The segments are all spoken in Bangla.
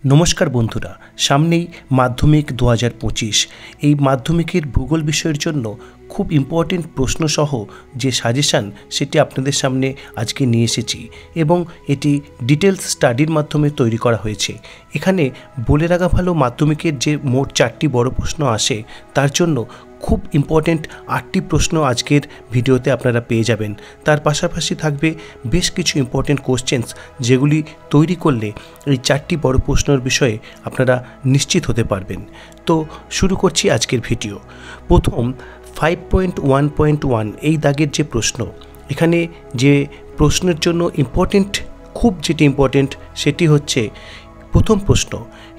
নমস্কার বন্ধুরা, সামনেই মাধ্যমিক 2025। এই মাধ্যমিকের ভূগোল বিষয়ের জন্য খুব ইম্পর্টেন্ট প্রশ্নসহ যে সাজেশান সেটি আপনাদের সামনে আজকে নিয়ে এসেছি এবং এটি ডিটেলস স্টাডির মাধ্যমে তৈরি করা হয়েছে। এখানে বলে রাখা ভালো, মাধ্যমিকের যে মোট 4টি বড় প্রশ্ন আসে তার জন্য খুব ইম্পর্টেন্ট 8টি প্রশ্ন আজকের ভিডিওতে আপনারা পেয়ে যাবেন। তার পাশাপাশি থাকবে বেশ কিছু ইম্পর্টেন্ট কোশ্চেন্স, যেগুলি তৈরি করলে এই 4টি বড় প্রশ্নের বিষয়ে আপনারা নিশ্চিত হতে পারবেন। তো শুরু করছি আজকের ভিডিও। প্রথম 5.1.1 এই দাগের যে প্রশ্ন, এখানে যে প্রশ্নের জন্য যেটি ইম্পর্টেন্ট সেটি হচ্ছে প্রথম প্রশ্ন,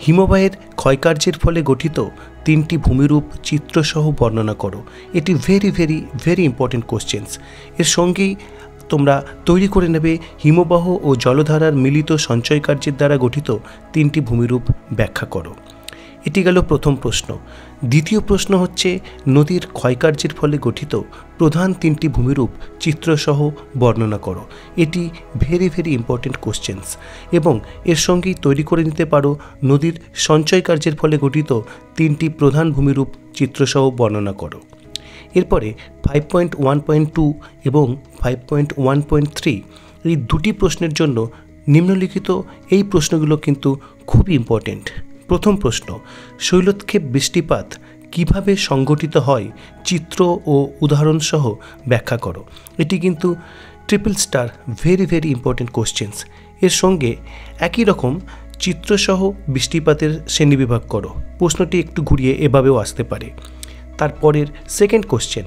হিমবাহের ক্ষয়কার্যের ফলে গঠিত 3টি ভূমিরূপ চিত্রসহ বর্ণনা করো। এটি ভেরি ইম্পর্টেন্ট কোশ্চেন্স। এর সঙ্গেই তোমরা তৈরি করে নেবে হিমবাহ ও জলধারার মিলিত সঞ্চয় কার্যের দ্বারা গঠিত 3টি ভূমিরূপ ব্যাখ্যা করো। এটি গেল প্রথম প্রশ্ন। দ্বিতীয় প্রশ্ন হচ্ছে নদীর ক্ষয়কার্যের ফলে গঠিত প্রধান 3টি ভূমিরূপ চিত্রসহ বর্ণনা করো। এটি ভেরি ইম্পর্টেন্ট কোশ্চেন্স এবং এর সঙ্গেই তৈরি করে নিতে পারো নদীর সঞ্চয় কার্যের ফলে গঠিত 3টি প্রধান ভূমিরূপ চিত্রসহ বর্ণনা করো। এরপরে 5.1.2 এবং 5.1.3 এই দুটি প্রশ্নের জন্য নিম্নলিখিত এই প্রশ্নগুলো কিন্তু খুব ইম্পর্টেন্ট। প্রথম প্রশ্ন, শৈলক্ষেপ বৃষ্টিপাত কিভাবে সংঘটিত হয় চিত্র ও উদাহরণসহ ব্যাখ্যা করো। এটি কিন্তু triple star very important questions. এর সঙ্গে একই রকম চিত্রসহ বৃষ্টিপাতের শ্রেণীবিভাগ করো। প্রশ্নটি একটু ঘুরিয়ে এভাবেও আসতে পারে। তারপরের সেকেন্ড কোশ্চেন,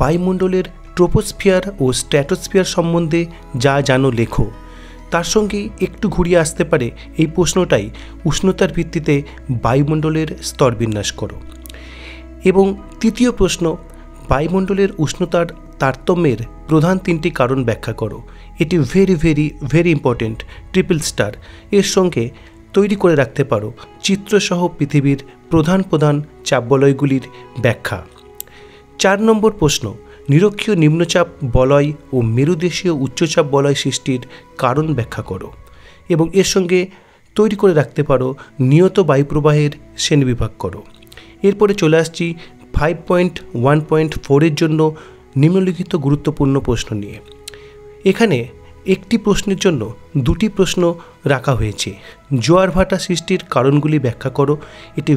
বায়ুমণ্ডলের ট্রোপোস্ফিয়ার ও স্ট্র্যাটোস্ফিয়ার সম্বন্ধে যা জানো লেখো। তার সঙ্গেই একটু ঘুরিয়ে আসতে পারে এই প্রশ্নটাই, উষ্ণতার ভিত্তিতে বায়ুমণ্ডলের স্তরবিন্যাস করো। এবং তৃতীয় প্রশ্ন, বায়ুমণ্ডলের উষ্ণতার তারতম্যের প্রধান 3টি কারণ ব্যাখ্যা করো। এটি ভেরি ইম্পর্টেন্ট, ট্রিপল স্টার। এর সঙ্গে তৈরি করে রাখতে পারো চিত্রসহ পৃথিবীর প্রধান চাপবলয়গুলির ব্যাখ্যা। 4 নম্বর প্রশ্ন, নিরক্ষীয় নিম্নচাপ বলয় ও মেরুদেশীয় উচ্চচাপ বলয় সৃষ্টির কারণ ব্যাখ্যা করো এবং এর সঙ্গে তৈরি করে রাখতে পারো নিয়ত বায়ুপ্রবাহের শ্রেণীবিভাগ করো। এরপরে চলে আসছি 5.1.4 এর জন্য নিম্নলিখিত গুরুত্বপূর্ণ প্রশ্ন নিয়ে। এখানে একটি প্রশ্নের জন্য 2টি প্রশ্ন রাখা হয়েছে। জোয়ার ভাটা সৃষ্টির কারণগুলি ব্যাখ্যা করো। এটি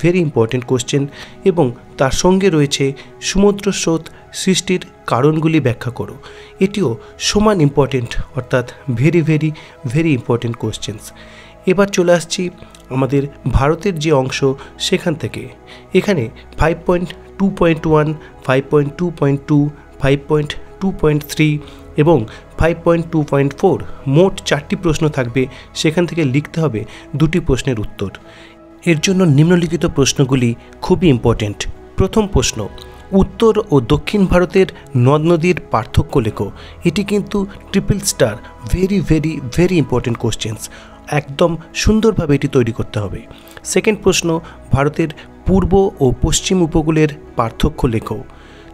ভেরি ইম্পর্টেন্ট কোশ্চেন এবং তার সঙ্গে রয়েছে সমুদ্র স্রোত সৃষ্টির কারণগুলি ব্যাখ্যা করো। এটিও সমান ইম্পর্টেন্ট, অর্থাৎ ভেরি ইম্পর্টেন্ট কোশ্চেন্স। এবার চলে আসছি আমাদের ভারতের যে অংশ সেখান থেকে। এখানে 5.2.1, 5.2.2, 5.2.3 এবং 5.2.4 মোট 4টি প্রশ্ন থাকবে। সেখান থেকে লিখতে হবে 2টি প্রশ্নের উত্তর। এর জন্য নিম্নলিখিত প্রশ্নগুলি খুবই ইম্পর্টেন্ট। প্রথম প্রশ্ন, উত্তর ও দক্ষিণ ভারতের নদ নদীর পার্থক্য লেখো। এটি কিন্তু triple star very important questions. একদম সুন্দরভাবে এটি তৈরি করতে হবে। সেকেন্ড প্রশ্ন, ভারতের পূর্ব ও পশ্চিম উপকূলের পার্থক্য লেখো।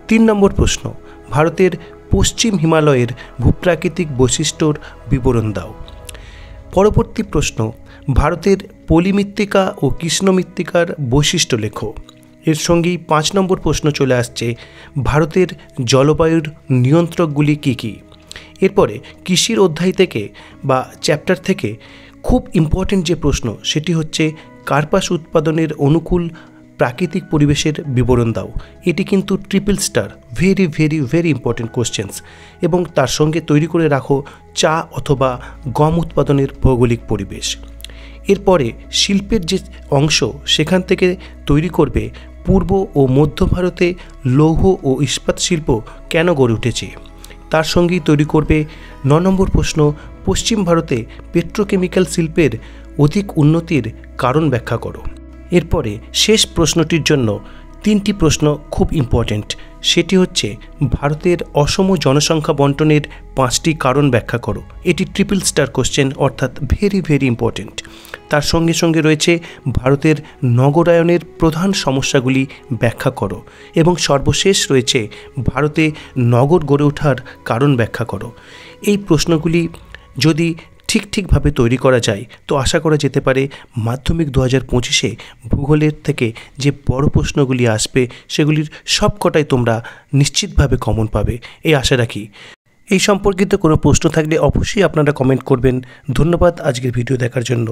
3 নম্বর প্রশ্ন, ভারতের পশ্চিম হিমালয়ের ভূপ্রাকৃতিক বৈশিষ্ট্যর বিবরণ দাও। পরবর্তী প্রশ্ন, ভারতের পলিমৃত্তিকা ও কৃষ্ণমৃত্তিকার বৈশিষ্ট্য লেখো। এর সঙ্গেই 5 নম্বর প্রশ্ন চলে আসছে, ভারতের জলবায়ুর নিয়ন্ত্রকগুলি কী। এরপরে কৃষির অধ্যায় থেকে বা চ্যাপ্টার থেকে খুব ইম্পর্টেন্ট যে প্রশ্ন সেটি হচ্ছে কার্পাস উৎপাদনের অনুকূল প্রাকৃতিক পরিবেশের বিবরণ দাও। এটি কিন্তু triple star very important questions এবং তার সঙ্গে তৈরি করে রাখো চা অথবা গম উৎপাদনের ভৌগোলিক পরিবেশ। এরপরে শিল্পের যে অংশ সেখান থেকে তৈরি করবে পূর্ব ও মধ্য ভারতে লৌহ ও ইস্পাত শিল্প কেন গড়ে উঠেছে। তার সঙ্গেই তৈরি করবে 9 নম্বর প্রশ্ন, পশ্চিম ভারতে পেট্রোকেমিক্যাল শিল্পের অধিক উন্নতির কারণ ব্যাখ্যা করো। এরপরে শেষ প্রশ্নটির জন্য 3টি প্রশ্ন খুব ইম্পর্টেন্ট। সেটি হচ্ছে ভারতের অসম জনসংখ্যা বন্টনের 5টি কারণ ব্যাখ্যা করো। এটি ট্রিপল স্টার কোশ্চেন, অর্থাৎ ভেরি ইম্পর্টেন্ট। তার সঙ্গে রয়েছে ভারতের নগরায়নের প্রধান সমস্যাগুলি ব্যাখ্যা করো এবং সর্বশেষ রয়েছে ভারতে নগর গড়ে ওঠার কারণ ব্যাখ্যা করো। এই প্রশ্নগুলি যদি ঠিকভাবে তৈরি করা যায় তো আশা করা যেতে পারে মাধ্যমিক 2025-এ ভূগোলের থেকে যে বড় প্রশ্নগুলি আসবে সেগুলির সবকটাই তোমরা নিশ্চিতভাবে কমন পাবে এই আশা রাখি। এই সম্পর্কিত কোনো প্রশ্ন থাকলে অবশ্যই আপনারা কমেন্ট করবেন। ধন্যবাদ আজকের ভিডিও দেখার জন্য।